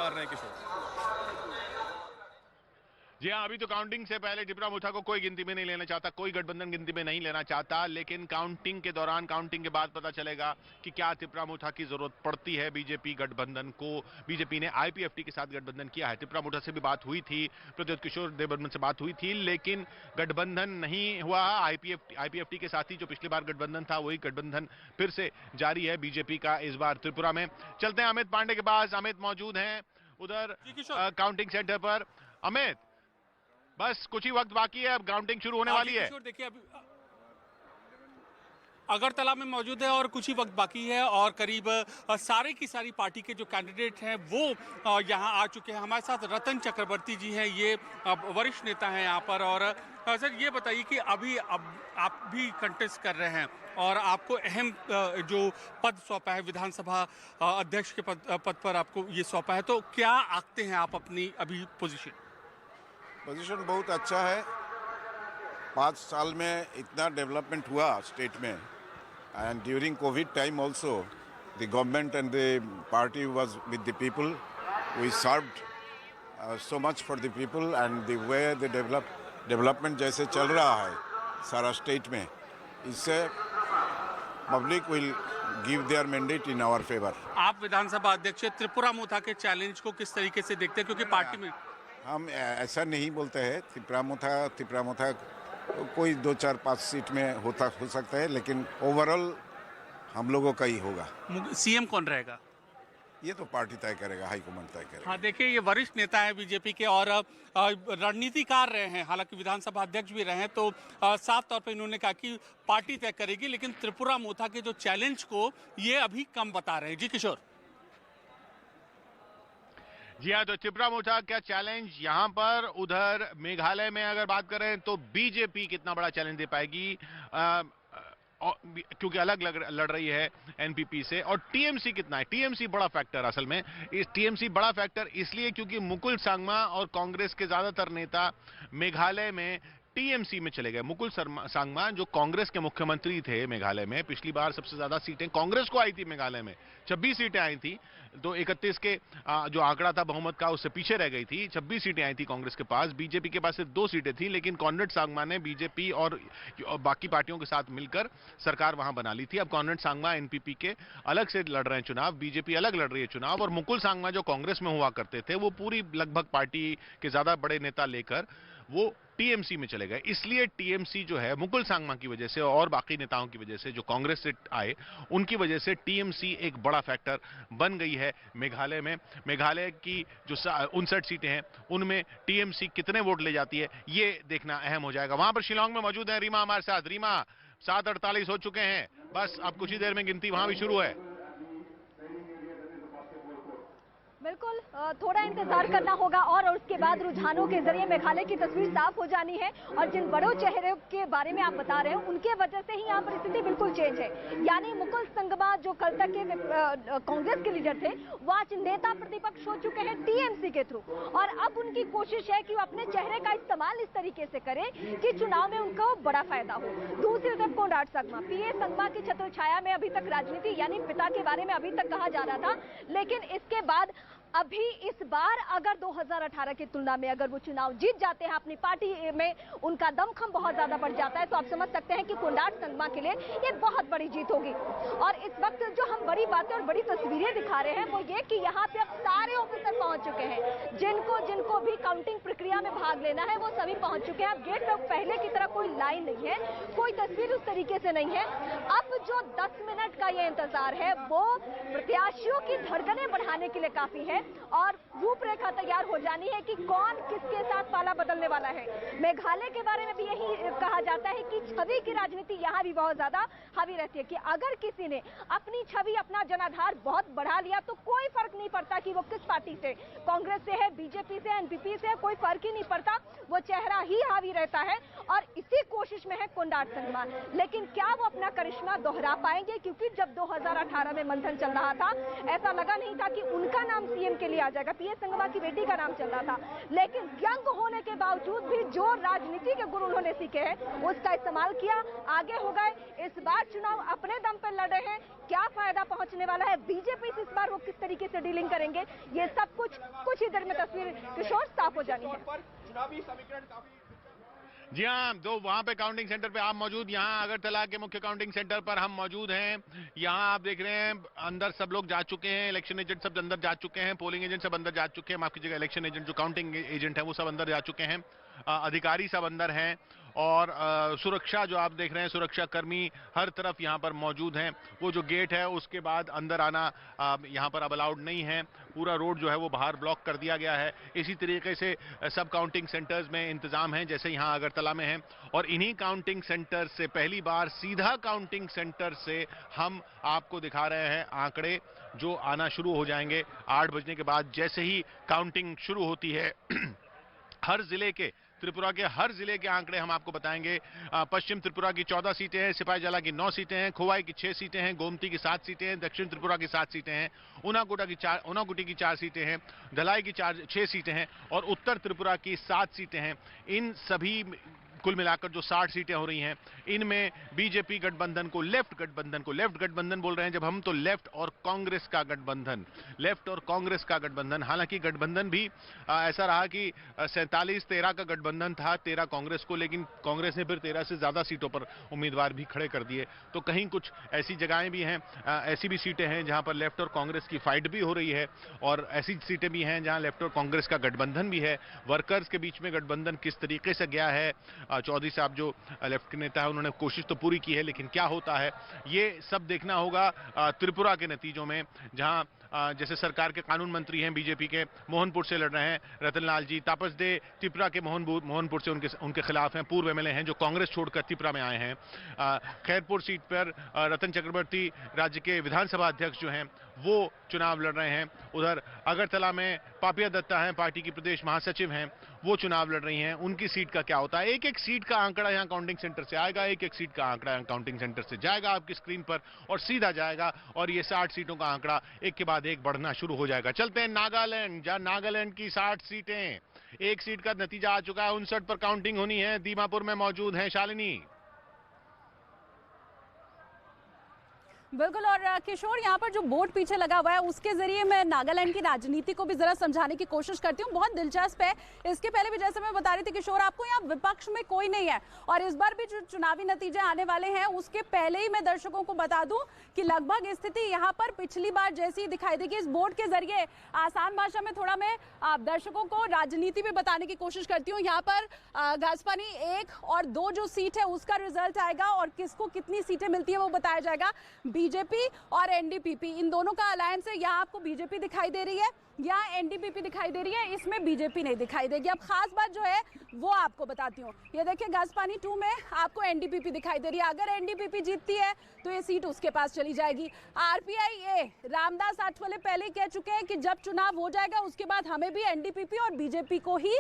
कर रहे हैं किशोर। जी हाँ, अभी तो काउंटिंग से पहले टिपरा मुठा को कोई गिनती में नहीं लेना चाहता, कोई गठबंधन गिनती में नहीं लेना चाहता, लेकिन काउंटिंग के दौरान, काउंटिंग के बाद पता चलेगा कि क्या टिपरा मुठा की जरूरत पड़ती है बीजेपी गठबंधन को। बीजेपी ने आईपीएफटी के साथ गठबंधन किया है। टिपरा मुठा से भी बात हुई थी, प्रद्योत किशोर देवबर्मन से बात हुई थी, लेकिन गठबंधन नहीं हुआ। आईपीएफटी के साथ ही जो पिछली बार गठबंधन था वही गठबंधन फिर से जारी है बीजेपी का इस बार त्रिपुरा में। चलते हैं अमित पांडे के पास। अमित मौजूद हैं उधर काउंटिंग सेंटर पर। अमित, बस कुछ ही वक्त बाकी है, अब काउंटिंग शुरू होने वाली है। देखिए अभी अगरतला में मौजूद है और कुछ ही वक्त बाकी है और करीब सारे की सारी पार्टी के जो कैंडिडेट हैं वो यहाँ आ चुके हैं। हमारे साथ रतन चक्रवर्ती जी हैं, ये वरिष्ठ नेता हैं यहाँ पर। और सर ये बताइए कि अभी अब आप भी कंटेस्ट कर रहे हैं और आपको अहम जो पद सौंपा है, विधानसभा अध्यक्ष के पद पर आपको ये सौंपा है, तो क्या आंकते हैं आप अपनी अभी पोजीशन बहुत अच्छा है। 5 साल में इतना डेवलपमेंट हुआ स्टेट में, and during Covid time also the government and the party was with the people. We served so much for the people and the way the development जैसे चल रहा है सारा स्टेट में, इससे public will give their mandate in our favour. आप विधानसभा अध्यक्ष त्रिपुरा मुठा के चैलेंज को किस तरीके से देखते हैं, क्योंकि पार्टी में हम ऐसा नहीं बोलते हैं त्रिपुरा मुठा कोई 2, 4, 5 सीट में हो सकता है, लेकिन ओवरऑल हम लोगों का ही होगा। सीएम कौन रहेगा ये तो पार्टी तय करेगा, हाईकमांड तय करेगा। हाँ, देखिए ये वरिष्ठ नेता है बीजेपी के और रणनीतिकार रहे हैं, हालांकि विधानसभा अध्यक्ष भी रहे हैं, तो साफ तौर पर इन्होंने कहा कि पार्टी तय करेगी, लेकिन त्रिपुरा मुठा के जो चैलेंज को ये अभी कम बता रहे हैं। जी किशोर। जी हाँ, तो त्रिपुरा मुठा क्या चैलेंज यहाँ पर। उधर मेघालय में अगर बात करें तो बीजेपी कितना बड़ा चैलेंज दे पाएगी, क्योंकि अलग लड़ रही है एनपीपी से। और टीएमसी कितना है, टीएमसी बड़ा फैक्टर असल में। इस टीएमसी बड़ा फैक्टर इसलिए क्योंकि मुकुल सांगमा और कांग्रेस के ज्यादातर नेता मेघालय में टीएमसी में चले गए। मुकुल सांगमा जो कांग्रेस के मुख्यमंत्री थे मेघालय में, पिछली बार सबसे ज्यादा सीटें कांग्रेस को आई थी मेघालय में, 26 सीटें आई थी। तो 31 के जो आंकड़ा था बहुमत का उससे पीछे रह गई थी। 26 सीटें आई थी कांग्रेस के पास, बीजेपी के पास सिर्फ 2 सीटें थी, लेकिन कॉनरेड सांगमा ने बीजेपी और बाकी पार्टियों के साथ मिलकर सरकार वहां बना ली थी। अब कॉनरेड सांगमा एनपीपी के अलग से लड़ रहे हैं चुनाव, बीजेपी अलग लड़ रही है चुनाव, और मुकुल सांगमा जो कांग्रेस में हुआ करते थे वो पूरी लगभग पार्टी के ज्यादा बड़े नेता लेकर वो टीएमसी में चले गए। इसलिए टीएमसी जो है मुकुल सांगमा की वजह से और बाकी नेताओं की वजह से जो कांग्रेस से आए उनकी वजह से टीएमसी एक बड़ा फैक्टर बन गई है मेघालय में। मेघालय की जो 59 सीटें हैं उनमें टीएमसी कितने वोट ले जाती है ये देखना अहम हो जाएगा। वहां पर शिलांग में मौजूद है रीमा हमारे साथ। रीमा, 7:48 हो चुके हैं, बस अब कुछ ही देर में गिनती वहां भी शुरू है। बिल्कुल, थोड़ा इंतजार करना होगा और उसके बाद रुझानों के जरिए मेघालय की तस्वीर साफ हो जानी है। और जिन बड़ों चेहरे के बारे में आप बता रहे हैं उनके वजह से ही यहाँ पर स्थिति बिल्कुल चेंज है। यानी मुकुल सांगमा जो कल तक के कांग्रेस के लीडर थे वो आज नेता प्रतिपक्ष हो चुके हैं टीएमसी के थ्रू, और अब उनकी कोशिश है कि वो अपने चेहरे का इस्तेमाल इस तरीके से करें कि चुनाव में उनको बड़ा फायदा हो। दूसरी तरफ कोनराड सांगमा, पीए सांगमा की छत्र छाया में अभी तक राजनीति यानी पिता के बारे में अभी तक कहा जा रहा था, लेकिन इसके बाद अभी इस बार अगर 2018 की तुलना में अगर वो चुनाव जीत जाते हैं, अपनी पार्टी में उनका दमखम बहुत ज्यादा बढ़ जाता है, तो आप समझ सकते हैं कि कोनराड सांगमा के लिए ये बहुत बड़ी जीत होगी। और इस वक्त जो हम बड़ी बातें और बड़ी तस्वीरें दिखा रहे हैं वो ये कि यहाँ पे अब सारे ऑफिसर पहुंच चुके हैं। जिनको भी काउंटिंग प्रक्रिया में भाग लेना है वो सभी पहुंच चुके हैं। अब गेट पर पहले की तरह कोई लाइन नहीं है, कोई तस्वीर उस तरीके से नहीं है। अब जो 10 मिनट का ये इंतजार है वो प्रत्याशियों की धड़कनें बढ़ाने के लिए काफी है और रूपरेखा तैयार हो जानी है कि कौन किसके साथ पाला बदलने वाला है। मेघालय के बारे में भी यही कहा जाता है कि छवि की राजनीति यहाँ भी बहुत ज्यादा हावी रहती है कि अगर किसी ने अपनी छवि, अपना जनाधार बहुत बढ़ा लिया तो कोई फर्क नहीं पड़ता कि वो किस पार्टी से, कांग्रेस से है, बीजेपी से, एनपीपी से, कोई फर्क ही नहीं पड़ता, वो चेहरा ही हावी रहता है। और इसी कोशिश में है कोनराड सांगमा, लेकिन क्या वो अपना करिश्मा दोहरा पाएंगे? क्योंकि जब 2018 में मंथन चल रहा था ऐसा लगा नहीं था कि उनका नाम सीएम के लिए आ जाएगा, पीए सांगमा की बेटी का नाम चल रहा था, लेकिन यंग होने के बावजूद भी जो राजनीति के गुण उन्होंने सीखे हैं उसका इस्तेमाल किया, आगे हो गए। इस बार चुनाव अपने दम पर लड़ रहे हैं। क्या फायदा पहुंचने वाला है बीजेपी से, इस बार वो किस तरीके से डीलिंग करेंगे ये सब कुछ ही देर में तस्वीर किशोर साफ हो जानी है। चुनावी समीकरण काफी। जी हाँ, तो वहां पे काउंटिंग सेंटर पे आप मौजूद, यहाँ अगरतला के मुख्य काउंटिंग सेंटर पर हम मौजूद हैं। यहाँ आप देख रहे हैं अंदर सब लोग जा चुके हैं, इलेक्शन एजेंट सब अंदर जा चुके हैं, पोलिंग एजेंट सब अंदर जा चुके हैं, माफ कीजिएगा इलेक्शन एजेंट जो काउंटिंग एजेंट है वो सब अंदर जा चुके हैं, अधिकारी सब अंदर हैं और सुरक्षा जो आप देख रहे हैं, सुरक्षा कर्मी हर तरफ यहाँ पर मौजूद हैं। वो जो गेट है उसके बाद अंदर आना यहाँ पर अब अलाउड नहीं है, पूरा रोड जो है वो बाहर ब्लॉक कर दिया गया है। इसी तरीके से सब काउंटिंग सेंटर्स में इंतजाम है जैसे यहाँ अगरतला में है, और इन्हीं काउंटिंग सेंटर से पहली बार सीधा काउंटिंग सेंटर से हम आपको दिखा रहे हैं आंकड़े जो आना शुरू हो जाएंगे 8 बजने के बाद। जैसे ही काउंटिंग शुरू होती है हर जिले के, त्रिपुरा के हर जिले के आंकड़े हम आपको बताएंगे। पश्चिम त्रिपुरा की 14 सीटें हैं, सिपाहीजला की 9 सीटें हैं, खोवाई की 6 सीटें हैं, गोमती की 7 सीटें हैं, दक्षिण त्रिपुरा की 7 सीटें हैं, ऊनाकोटी की 4 सीटें हैं, धलाई की 6 सीटें हैं और उत्तर त्रिपुरा की 7 सीटें हैं। इन सभी कुल मिलाकर जो 60 सीटें हो रही हैं, इनमें बीजेपी गठबंधन को लेफ्ट गठबंधन बोल रहे हैं जब हम, तो लेफ्ट और कांग्रेस का गठबंधन, हालांकि गठबंधन भी ऐसा रहा कि 47-13 का गठबंधन था, 13 कांग्रेस को, लेकिन कांग्रेस ने फिर 13 से ज्यादा सीटों पर उम्मीदवार भी खड़े कर दिए। तो कहीं कुछ ऐसी जगहें भी हैं, ऐसी भी सीटें हैं जहां पर लेफ्ट और कांग्रेस की फाइट भी हो रही है, और ऐसी सीटें भी हैं जहां लेफ्ट और कांग्रेस का गठबंधन भी है। वर्कर्स के बीच में गठबंधन किस तरीके से गया है, चौधरी साहब जो लेफ्ट के नेता है उन्होंने कोशिश तो पूरी की है, लेकिन क्या होता है ये सब देखना होगा त्रिपुरा के नतीजों में, जहां जैसे सरकार के कानून मंत्री हैं बीजेपी के, मोहनपुर से लड़ रहे हैं रतनलाल जी, तापस दे त्रिपुरा के मोहनपुर से उनके खिलाफ हैं, पूर्व एमएलए हैं जो कांग्रेस छोड़कर त्रिपुरा में आए हैं। खैरपुर सीट पर रतन चक्रवर्ती राज्य के विधानसभा अध्यक्ष जो हैं वो चुनाव लड़ रहे हैं। उधर अगरतला में पापिया दत्ता हैं, पार्टी की प्रदेश महासचिव हैं, वो चुनाव लड़ रही हैं। उनकी सीट का क्या होता है, एक एक सीट का आंकड़ा यहाँ काउंटिंग सेंटर से आएगा, एक एक सीट का आंकड़ा यहाँ काउंटिंग सेंटर से जाएगा आपकी स्क्रीन पर और सीधा जाएगा, और ये 60 सीटों का आंकड़ा एक के बाद एक बढ़ना शुरू हो जाएगा। चलते हैं नागालैंड, जहां नागालैंड की 60 सीटें, एक सीट का नतीजा आ चुका है, 59 पर काउंटिंग होनी है। दीमापुर में मौजूद है शालिनी। बिल्कुल, और किशोर यहाँ पर जो बोर्ड पीछे लगा हुआ है उसके जरिए मैं नागालैंड की राजनीति को भी जरा समझाने की कोशिश करती हूँ। बहुत दिलचस्प है। इसके पहले भी जैसे मैं बता रही थी किशोर आपको, यहाँ विपक्ष में कोई नहीं है, और इस बार भी जो चुनावी नतीजे आने वाले हैं उसके पहले ही मैं दर्शकों को बता दूं कि लगभग स्थिति यहाँ पर पिछली बार जैसी दिखाई देगी। इस बोर्ड के जरिए आसान भाषा में थोड़ा मैं दर्शकों को राजनीति भी बताने की कोशिश करती हूँ। यहाँ पर गाजपानी 1 और 2 जो सीट है उसका रिजल्ट आएगा और किसको कितनी सीटें मिलती है वो बताया जाएगा। बीजेपी और एनडीपीपी इन दोनों का अलायंस है। यहाँ आपको बीजेपी दिखाई दे रही है, यहाँ एनडीपीपी दिखाई दे रही है, इसमें बीजेपी नहीं दिखाई देगी। अब खास बात जो है वो आपको बताती हूँ। ये देखिए गाजपानी 2 में आपको एनडीपीपी दिखाई दे रही है। अगर एनडीपीपी जीतती है तो ये सीट उसके पास चली जाएगी। आरपीआई ए रामदास आठवले पहले ही कह चुके हैं कि जब चुनाव हो जाएगा उसके बाद हमें भी एनडीपीपी और बीजेपी को ही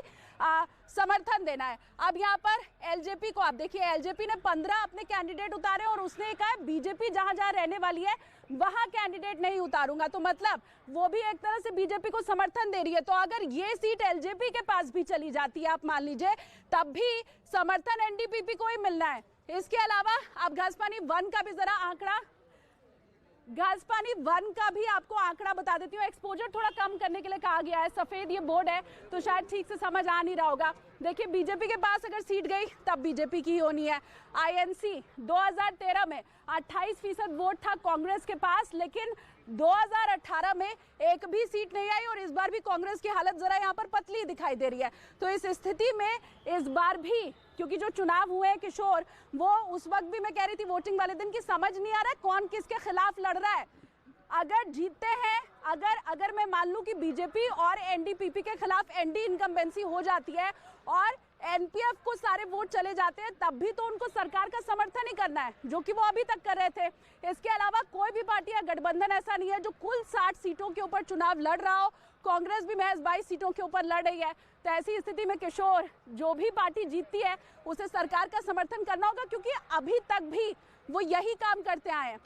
समर्थन देना है। अब यहाँ पर एलजेपी को आप देखिए, एलजेपी ने 15 अपने कैंडिडेट उतारे और उसने कहा बीजेपी जहां जहां रहने वाली है वहां कैंडिडेट नहीं उतारूंगा, तो मतलब वो भी एक तरह से बीजेपी को समर्थन दे रही है। तो अगर ये सीट एलजेपी के पास भी चली जाती है आप मान लीजिए, तब भी समर्थन एनडीपीपी को ही मिलना है। इसके अलावा अब घासपानी 1 का भी जरा आंकड़ा, घासपानी 1 का भी आपको आंकड़ा बता देती हूँ। एक्सपोजर थोड़ा कम करने के लिए कहा गया है, सफेद ये बोर्ड है तो शायद ठीक से समझ आ नहीं रहा होगा। देखिए बीजेपी के पास अगर सीट गई तब बीजेपी की ही होनी है। आईएनसी 2013 में 28% वोट था कांग्रेस के पास, लेकिन 2018 में एक भी सीट नहीं आई और इस बार भी कांग्रेस की हालत जरा यहाँ पर पतली दिखाई दे रही है। तो इस स्थिति में इस बार भी, क्योंकि जो चुनाव हुए हैं किशोर, वो उस वक्त भी मैं कह रही थी वोटिंग वाले दिन की, समझ नहीं आ रहा है कौन किसके खिलाफ लड़ रहा है। अगर जीतते हैं, अगर मैं मान लूं कि बीजेपी और एनडीपीपी के खिलाफ एनडी इनकम्बेंसी हो जाती है और एनपीएफ को सारे वोट चले जाते हैं, तब भी तो उनको सरकार का समर्थन ही करना है, जो कि वो अभी तक कर रहे थे। इसके अलावा कोई भी पार्टी या गठबंधन ऐसा नहीं है जो कुल 60 सीटों के ऊपर चुनाव लड़ रहा हो। कांग्रेस भी महज 22 सीटों के ऊपर लड़ रही है। तो ऐसी स्थिति में किशोर, जो भी पार्टी जीतती है उसे सरकार का समर्थन करना होगा, क्योंकि अभी तक भी वो यही काम करते आए हैं।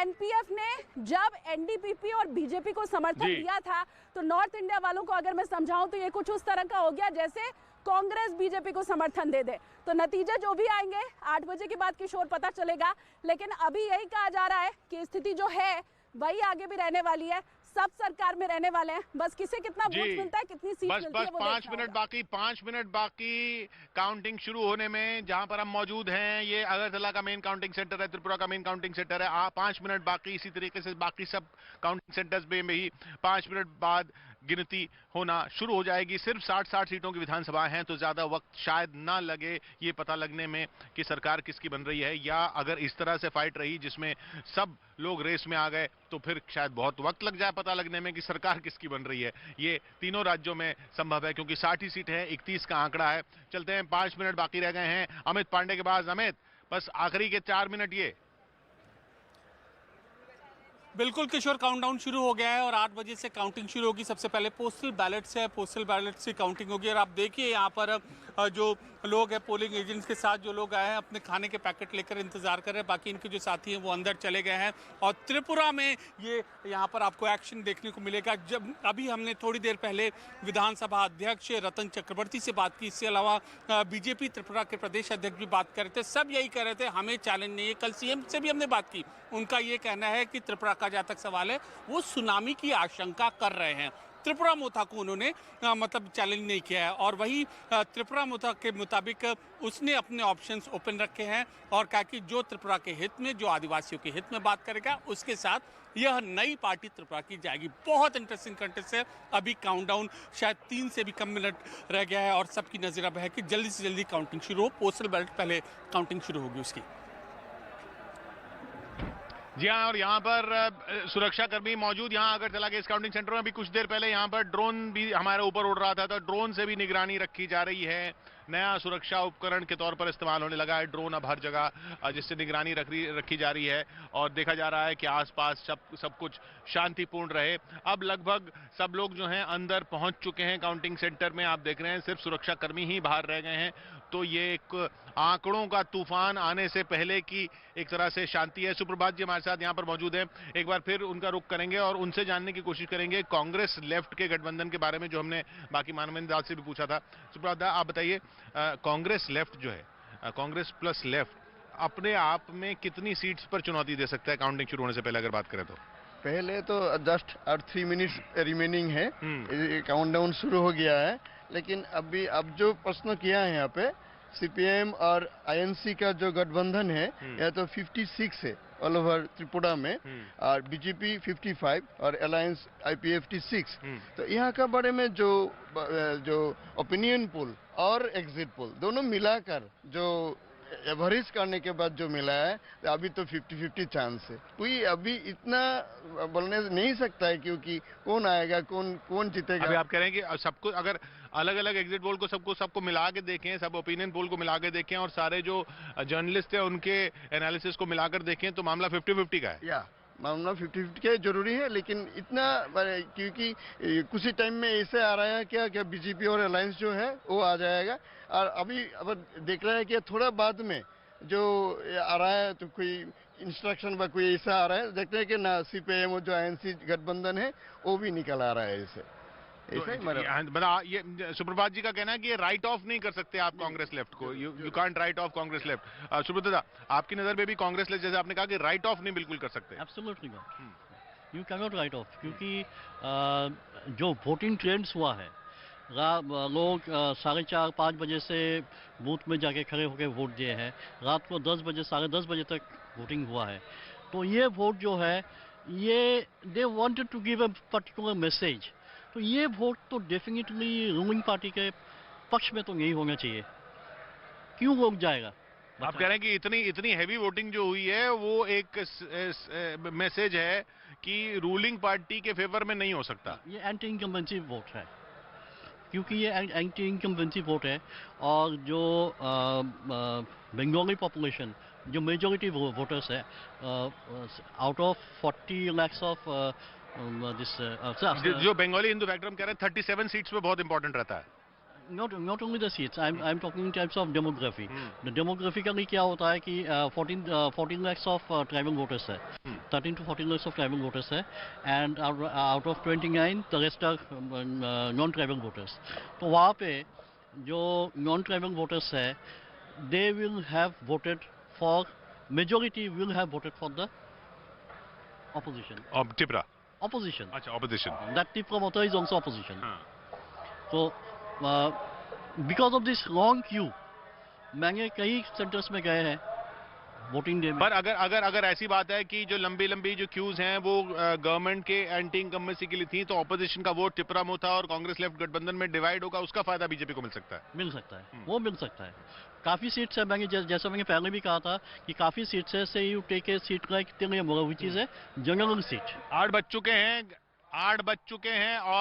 एनपीएफ ने जब एनडीपीपी और बीजेपी को समर्थन दिया था तो नॉर्थ इंडिया वालों को अगर मैं समझाऊं तो ये कुछ उस तरह का हो गया जैसे कांग्रेस बीजेपी को समर्थन दे दे। तो नतीजे जो भी आएंगे 8 बजे के बाद किशोर पता चलेगा, लेकिन अभी यही कहा जा रहा है कि स्थिति जो है वही आगे भी रहने वाली है। सब सरकार में रहने वाले हैं, बस किसे कितना जी। वोट मिलता है, कितनी सीट बस मिलती है, बस वो 5 देखना मिनट होगा। बाकी, 5 मिनट बाकी काउंटिंग शुरू होने में। जहां पर हम मौजूद हैं, ये अगरतला का मेन काउंटिंग सेंटर है, त्रिपुरा का मेन काउंटिंग सेंटर है। 5 मिनट बाकी। इसी तरीके से बाकी सब काउंटिंग सेंटर्स में भी 5 मिनट बाद गिनती होना शुरू हो जाएगी। सिर्फ 60 सीटों की विधानसभा हैं, तो ज्यादा वक्त शायद ना लगे ये पता लगने में कि सरकार किसकी बन रही है, या अगर इस तरह से फाइट रही जिसमें सब लोग रेस में आ गए तो फिर शायद बहुत वक्त लग जाए पता लगने में कि सरकार किसकी बन रही है। ये तीनों राज्यों में संभव है, क्योंकि 60 ही सीट है, 31 का आंकड़ा है। चलते हैं, 5 मिनट बाकी रह गए हैं अमित पांडे के पास। अमित, बस आखिरी के 4 मिनट ये। बिल्कुल किशोर, काउंटडाउन शुरू हो गया है और 8 बजे से काउंटिंग शुरू होगी। सबसे पहले पोस्टल बैलेट से काउंटिंग होगी। और आप देखिए यहाँ पर जो लोग हैं, पोलिंग एजेंट्स के साथ जो लोग आए हैं, अपने खाने के पैकेट लेकर इंतजार कर रहे हैं। बाकी इनके जो साथी हैं वो अंदर चले गए हैं। और त्रिपुरा में ये यहाँ पर आपको एक्शन देखने को मिलेगा। जब अभी हमने थोड़ी देर पहले विधानसभा अध्यक्ष रतन चक्रवर्ती से बात की, इसके अलावा बीजेपी त्रिपुरा के प्रदेश अध्यक्ष भी बात कर रहे थे। सब यही कह रहे थे हमें चैलेंज नहीं है। कल सीएम से भी हमने बात की, उनका ये कहना है कि त्रिपुरा का जहाँ तक सवाल है वो सुनामी की आशंका कर रहे हैं। त्रिपुरा मोथा को उन्होंने मतलब चैलेंज नहीं किया है। और वही त्रिपुरा मोथा के मुताबिक उसने अपने ऑप्शंस ओपन रखे हैं और कहा कि जो त्रिपुरा के हित में, जो आदिवासियों के हित में बात करेगा, उसके साथ यह नई पार्टी त्रिपुरा की जाएगी। बहुत इंटरेस्टिंग कंटेस्ट है। अभी काउंटडाउन शायद 3 से भी कम मिनट रह गया है और सबकी नजर अब है कि जल्दी से जल्दी काउंटिंग शुरू हो। पोस्टल बैलेट पहले काउंटिंग शुरू होगी उसकी। जी हाँ, और यहाँ पर सुरक्षा कर्मी मौजूद। यहाँ अगर चला गया इस काउंटिंग सेंटर में, अभी कुछ देर पहले यहाँ पर ड्रोन भी हमारे ऊपर उड़ रहा था, तो ड्रोन से भी निगरानी रखी जा रही है। नया सुरक्षा उपकरण के तौर पर इस्तेमाल होने लगा है ड्रोन अब हर जगह, जिससे निगरानी रखी जा रही है और देखा जा रहा है कि आसपास सब कुछ शांतिपूर्ण रहे। अब लगभग सब लोग जो हैं अंदर पहुंच चुके हैं काउंटिंग सेंटर में। आप देख रहे हैं सिर्फ सुरक्षा कर्मी ही बाहर रह गए हैं। तो ये एक आंकड़ों का तूफान आने से पहले की एक तरह से शांति है। सुप्रभात जी हमारे साथ यहाँ पर मौजूद है। एक बार फिर उनका रुख करेंगे और उनसे जानने की कोशिश करेंगे कांग्रेस लेफ्ट के गठबंधन के बारे में, जो हमने बाकी मानवेंद्र दास से भी पूछा था। सुप्रभात दा, आप बताइए, कांग्रेस लेफ्ट जो है, कांग्रेस प्लस लेफ्ट, अपने आप में कितनी सीट्स पर चुनौती दे सकता है काउंटिंग शुरू होने से पहले अगर बात करें तो? पहले तो जस्ट 3 मिनट्स रिमेनिंग है, काउंटडाउन शुरू हो गया है। लेकिन अब जो प्रश्न किया है यहाँ पे, सीपीएम और आईएनसी का जो गठबंधन है, यह तो 56 है ऑल ओवर त्रिपुरा में, और बीजेपी 55 और अलायंस आईपीएफ 6। तो यहाँ का बारे में जो ओपिनियन पोल और एग्जिट पोल दोनों मिलाकर जो एवरेज करने के बाद जो मिला है, अभी तो 50-50 चांस है। कोई अभी इतना बोलने नहीं सकता है, क्योंकि कौन आएगा, कौन जीतेगा। अभी आप कह रहे हैं कि सबको अगर अलग अलग एग्जिट पोल को सबको मिला के देखें, सब ओपिनियन पोल को मिला के देखें और सारे जो जर्नलिस्ट है उनके एनालिसिस को मिलाकर देखें, तो मामला 50-50 का है। या मामला 50-50 के जरूरी है, लेकिन इतना क्योंकि कुछ ही टाइम में ऐसे आ रहा है क्या बीजेपी और अलायंस जो है वो आ जाएगा। और अभी अब देख रहा है कि थोड़ा बाद में जो आ रहा है, तो कोई इंस्ट्रक्शन व कोई ऐसा आ रहा है, देखते हैं कि ना सीपीएम और जो आईएनसी गठबंधन है वो भी निकल आ रहा है ऐसे। ये सुप्रभात जी का कहना है कि ये राइट ऑफ नहीं कर सकते आप कांग्रेस लेफ्ट को, you can't write off Congress left. Subrata da, आपकी नजर में भी कांग्रेस लेफ्ट, जैसे आपने कहा कि राइट ऑफ नहीं बिल्कुल कर सकते। Absolutely not, you can not right of, क्योंकि जो वोटिंग ट्रेंड्स हुआ है, लोग 4:30-5 बजे से बूथ में जाके खड़े होकर वोट दिए हैं, रात को 10 बजे 10:30 बजे तक वोटिंग हुआ है। तो ये वोट जो है, ये they wanted to give a particular message. तो ये वोट तो डेफिनेटली रूलिंग पार्टी के पक्ष में तो नहीं होना चाहिए। क्यों वोट जाएगा? आप कह रहे हैं कि इतनी हैवी वोटिंग जो हुई है वो एक मैसेज है कि रूलिंग पार्टी के फेवर में नहीं हो सकता। ये एंटी इनकम्बेंसी वोट है, क्योंकि ये एंटी इनकम्बेंसी वोट है। और जो बंगाली पॉपुलेशन, जो मेजॉरिटी वोटर्स है, आउट ऑफ 40 lakhs ऑफ जो बंगाली हिंदू फैक्टर हम कह रहे हैं 37 सीट्स पे बहुत इंपॉर्टेंट रहता है। not only the seats, I'm talking in terms of demography. The demographically क्या होता है कि 14 lakhs of tribal voters है, 13 to 14 lakhs of tribal voters है, and out of 29 the rest are non-tribal voters. तो वहाँ पे जो non-tribal voters है, they will have voted for, majority will have voted for the opposition. Tripura opposition. अच्छा, opposition. That the promoter is also opposition. हाँ। So because of this long queue, मैंने कई centres में गए हैं वोटिंग डे में। पर अगर ऐसी बात है कि जो लंबी जो क्यूज हैं वो गवर्नमेंट के एंटी इनकम्बेंसी के लिए थी, तो ऑपोजिशन का वोट टिपरा मोथा और कांग्रेस लेफ्ट गठबंधन में डिवाइड होगा, उसका फायदा बीजेपी को मिल सकता है। मिल सकता है, वो मिल सकता है। काफी सीट्स है, मैंने जैसा मैंने पहले भी कहा था कि काफी सीट्स है, say you take a seat like which is है जनरल सीट। 8 बज चुके हैं और